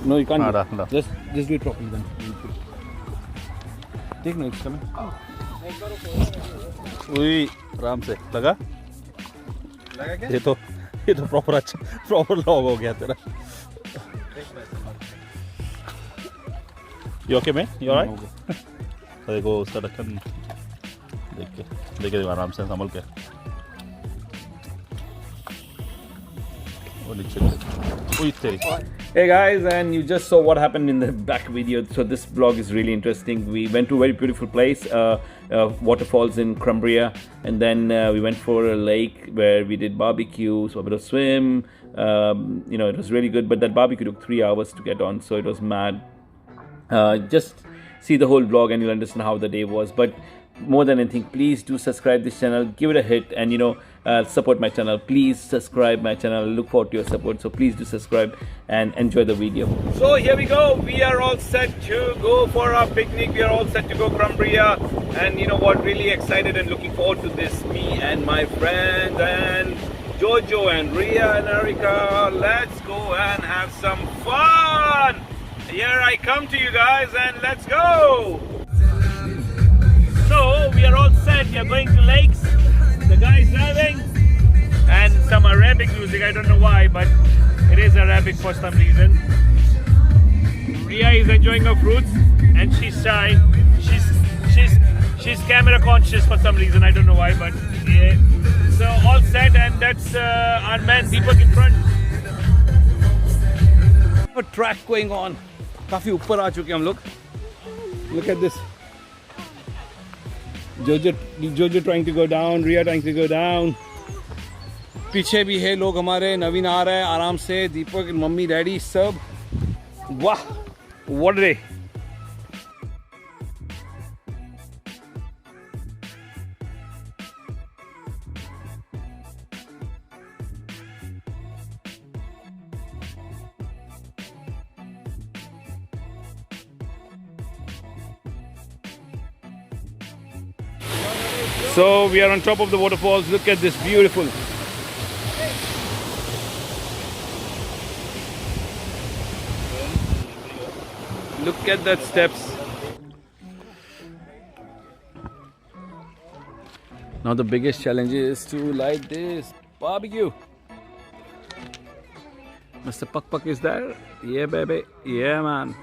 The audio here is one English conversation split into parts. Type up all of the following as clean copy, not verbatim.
No, you can't. No. Just do it properly then. Take no, it's coming. उई आराम से लगा क्या? ये तो प्रॉपर अच्छा प्रॉपर लॉग हो गया तेरा. You okay, man? You alright? देखो उसका ढक्कन देख के आराम से संभल के. Hey guys, and you just saw what happened in the back video. So this vlog is really interesting. We went to a very beautiful place, waterfalls in Cumbria, and then we went for a lake where we did barbecue, so a bit of swim. It was really good, but that barbecue took 3 hours to get on, so it was mad. Just see the whole vlog and you'll understand how the day was. But more than anything, please do subscribe this channel, give it a hit, and support my channel. Please subscribe my channel. I look forward to your support, so please do subscribe and enjoy the video. So here we go. We are all set to go for our picnic. We are all set to go Cumbria, and you know what, really excited and looking forward to this. Me and my friends and Jojo and Ria and Erika. Let's go and have some fun. Here I come to you guys, and let's go. So we are all set. We are going to lakes. The guy is driving, and some Arabic music. I don't know why, but it is Arabic for some reason. Ria is enjoying her fruits, and she's shy. She's camera conscious for some reason. I don't know why, but yeah. So all set, and that's our man Deepak in front. A track going on. काफी ऊपर आ चुके हम लोग. Look at this. Jojo trying to go down, Ria trying to go down. पीछे भी है लोग हमारे. नवीन आ रहा है आराम से. दीपक, मम्मी, डैडी सब. वाह, what a day. So we are on top of the waterfalls. Look at this, beautiful. Look at that steps. Now the biggest challenge is to light this barbecue. Mr. Pak is there. Yeah, baby. Yeah, man.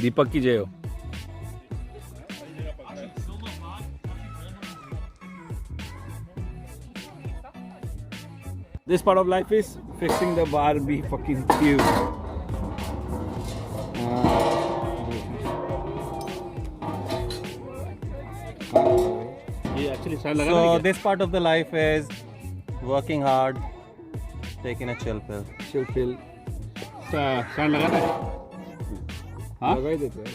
दीपक की जय हो. This part of life is fixing the BBQ. So this part of the life is working hard, taking a chill pill. Chill pill. Sound लगा था? हाँ? लगा ही देते हैं.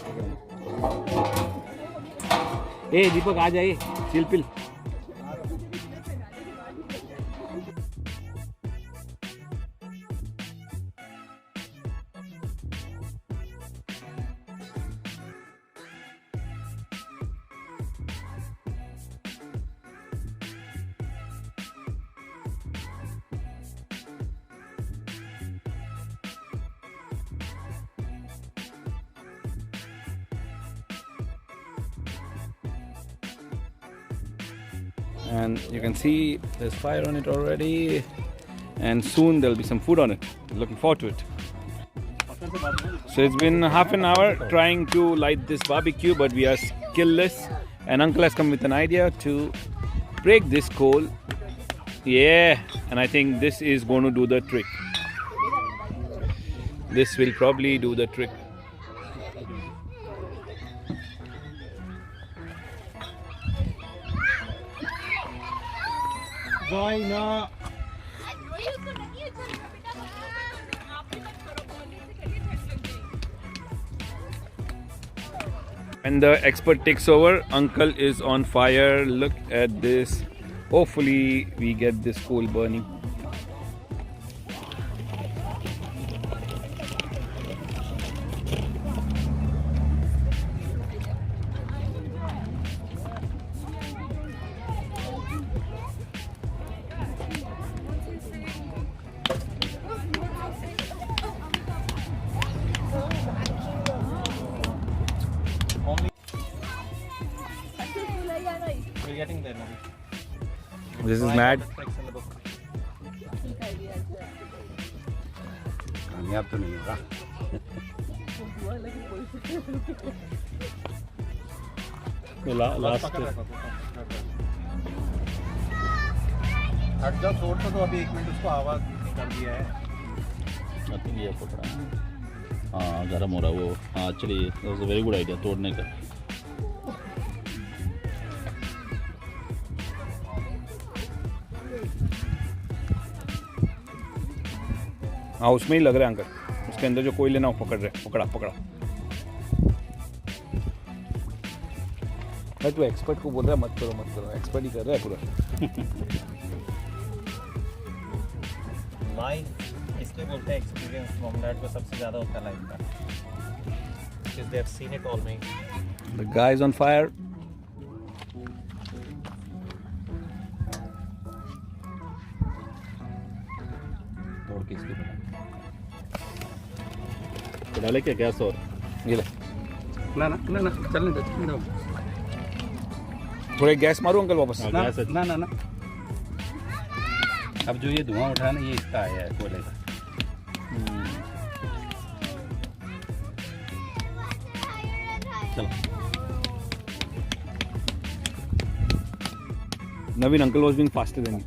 ए दीपक आ जाइए. Chill pill. And you can see there's fire on it already, and soon there'll be some food on it. Looking forward to it. So it's been half an hour trying to light this barbecue, but we are skillless, and uncle has come with an idea to break this coal. Yeah, and I think this is going to do the trick. This will probably do the trick. When the expert takes over, uncle is on fire. Look at this. Hopefully we get this coal burning. getting there now. This is mad. कामयाब तो नहीं होगा last हट जाओ तोड़ तो अभी 1 minute उसको आवाज कर दिया है ये पकड़ा हाँ गर्म हो रहा है वो हाँ actually was a very good idea तोड़ने का हाँ उसमें ही लग रहा है अंकल उसके अंदर जो कोयले ना वो पकड़ रहे पकड़ा मैं तो एक्सपर्ट को बोल रहा है मत करो एक्सपर्ट ही कर रहा है पूरा लाइफ इसलिए बोलते हैं एक्सपीरियंस मॉम डैड को सबसे ज़्यादा होता है लाइफ का because they have seen it all me the guy is on fire तोड़ के इसको तो डाले क्या गैस और ये ले ना चलने दो थोड़े गैस मारो अंकल वापस हाँ, गैस है। ना अब जो ये धुआं उठा ना ये इसका आया है कोयले का चलो Naveen uncle was being faster than you.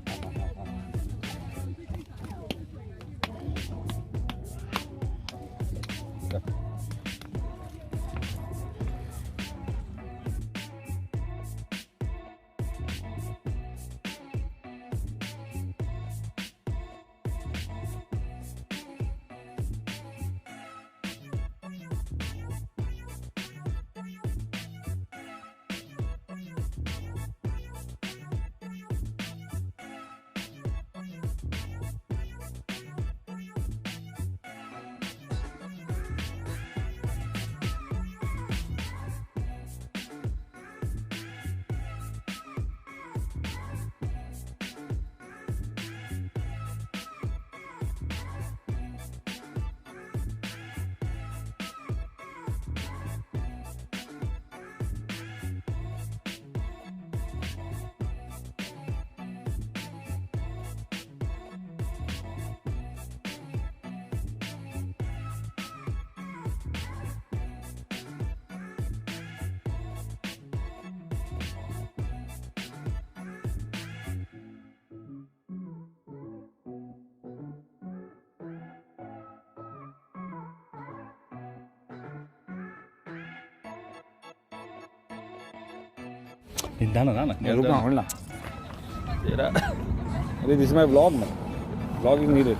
ना रुकना होल्ड तेरा अरे this is my vlog man vlog is needed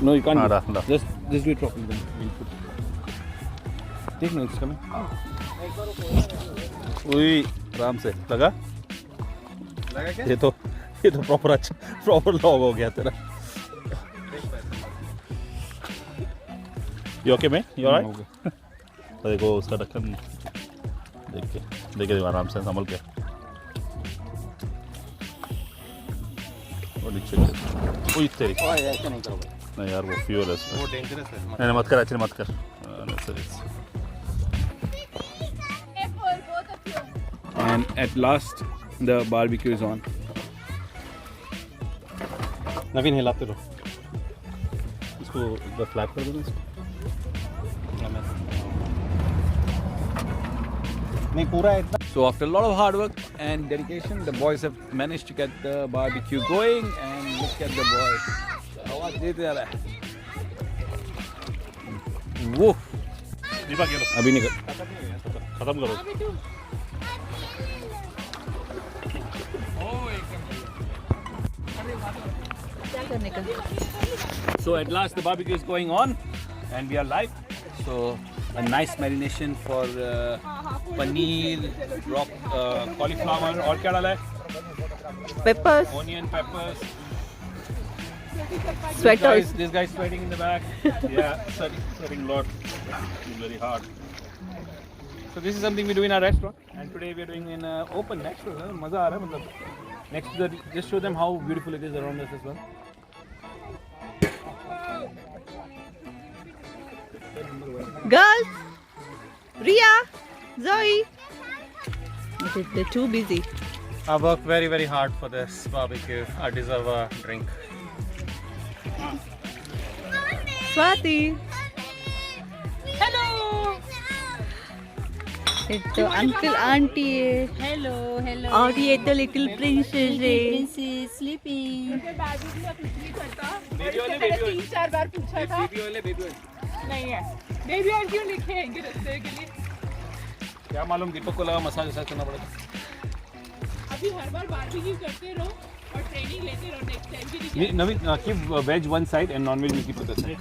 no you can't हाँ, just do it properly then we'll put देख ना it's coming उई आराम से लगा क्या ये तो प्रॉपर लॉग हो गया तेरा यू ओके मैं यू ऑलराइट देखो उसका ढक्कन देख के आराम से संभल के और नीचे ओए तेरी ऐसे नहीं करोगे नहीं यार वो फ्यूल है इसमें वो डेंजरस है नहीं मत कर एक्चुअली मत कर and at last the barbecue is on नवीन हिलाते रहो इसको फ्लैप कर दो ना इसको नहीं पूरा इतना so after a lot of hard work and dedication the boys have managed to get the barbecue going and look at the boys आवाज देते जा रहा है वो दीपक ये लो अभी निकल खत्म करो So at last the barbecue is going on and we are live. So a nice marination for paneer, cauliflower और क्या डाला है? Peppers, Onion, peppers. sweaters. This guy is sweating in the back. Yeah, sweating a lot. Very hard. So this is something we do in our restaurant and today we are doing in open natural. मजा आ रहा है मतलब. Next to the, just show them how beautiful it is around us as well. Girls, Ria, Zoe. They're too busy. I worked very, very hard for this barbecue. I deserve a drink. Swati. Hello. It's the uncle auntie. Hello, hello. और ये तो little princess है. Princess sleeping. तीन-चार बार पूछा था नहीं है baby और क्यों लिखे हैं रस्ते के लिए क्या मालूम दीपक को लगा मसाज वसाज करना पड़ेगा अभी हर बार बारबेक्यू करते रहो और ट्रेनिंग लेते रहो नेक्स्ट टाइम के लिए Naveen keep veg one side and non veg will keep it that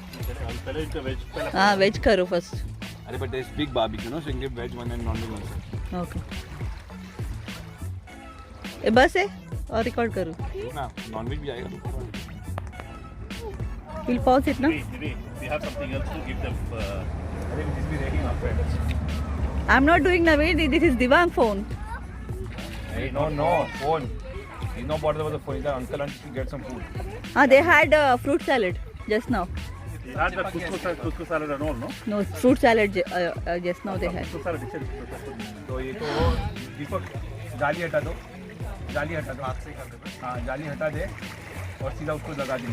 पहले इनका वेज हाँ वेज करो फर्स्ट. अरे but there is big barbecue no so you give veg one and non veg one side okay. ये बस है और record करूँ. ना नॉन वेज भी आएगा We'll pause it now. we have something else to give them. I think this be ready after. I'm not doing Naveen. This is Divang phone. Hey, no phone. He's not bothered about the phone. He's the uncle and get some food. They had fruit salad just now. You had that couscous salad and all, no? No, fruit salad just now they had. Couscous salad dishes. तो ये तो दीपक जाली हटा दो हाथ से कर दे. हाँ जाली हटा दे और सीधा उसको लगा दे.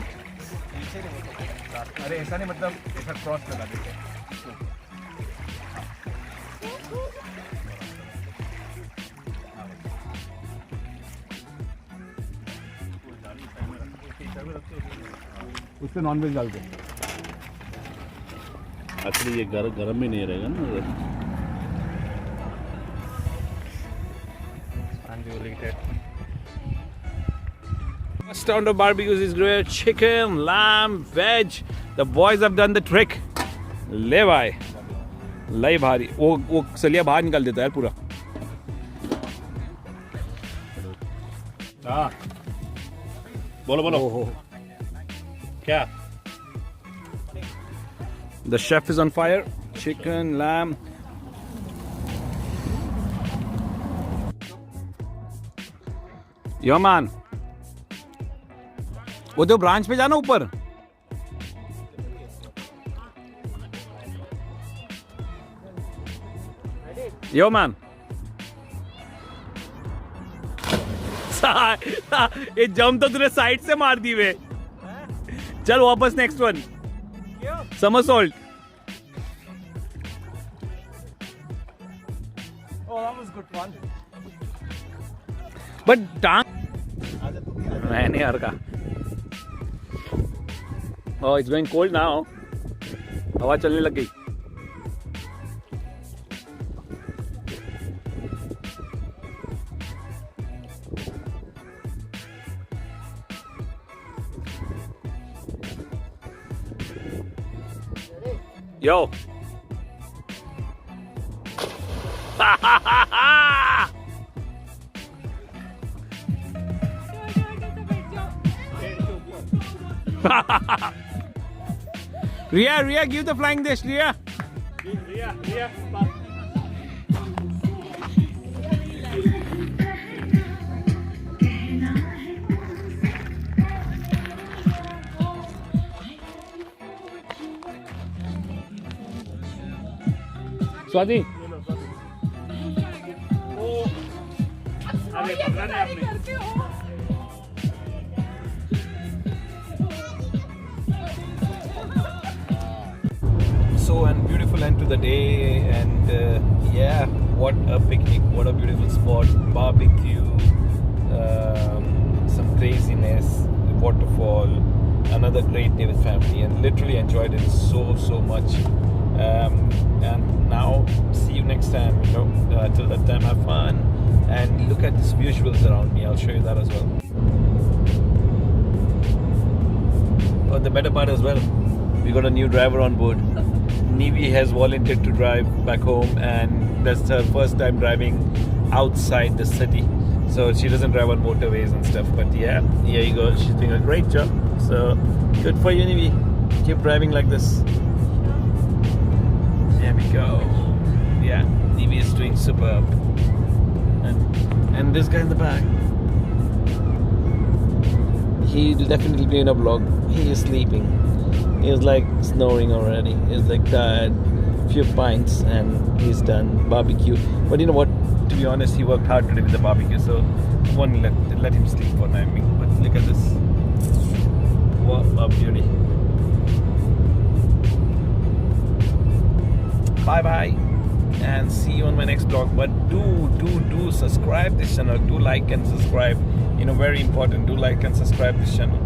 अरे ऐसा नहीं मतलब ऐसा क्रॉस लगा दे. उसमें नॉन वेज डाल दो. एक्चुअली ये गरम भी नहीं रहेगा ना. And you will eat it. First round of barbecues is grilled chicken, lamb, veg. The boys have done the trick. ले भाई लई भारी. वो सलिया बाहर निकाल देता है पूरा. हाँ बोलो क्या. The chef is on fire. Chicken, lamb. Yo man. वो तो ब्रांच पे जाना ऊपर. Yo man. ये जंप तो तूने साइड से मार दी वे. चल वापस next one. Somersault. Oh, that was good fun. But टांग मैंने यार का. Oh, it's going cold now. हवा चलने लग गई. Yo. Ria, give the flying dish, Ria. Swati. अरे पकड़ा नहीं आपने. So and beautiful end to the day, and yeah, what a picnic, what a beautiful spot. Barbecue, some craziness, waterfall, another great day with family, and literally enjoyed it so much. And now see you next time. Till that time, have fun and look at these visuals around me. I'll show you that as well. Oh, the better part as well, we got a new driver on board. Nivi has volunteered to drive back home, and that's her first time driving outside the city. So she doesn't drive on motorways and stuff. But yeah, here you go. She's doing a great job. So good for you, Nivi. Keep driving like this. There we go. Yeah, Nivi is doing superb. And this guy in the back, he'll definitely be in a vlog. He is sleeping. He was like snoring already. He's like tired. Few pints and he's done barbecue. But you know what? To be honest, he worked hard today with the barbecue, so I won't let him sleep for now. But look at this. What a beauty. Bye bye, and see you on my next vlog. But do subscribe this channel. Do like and subscribe. You know, very important. Do like and subscribe this channel.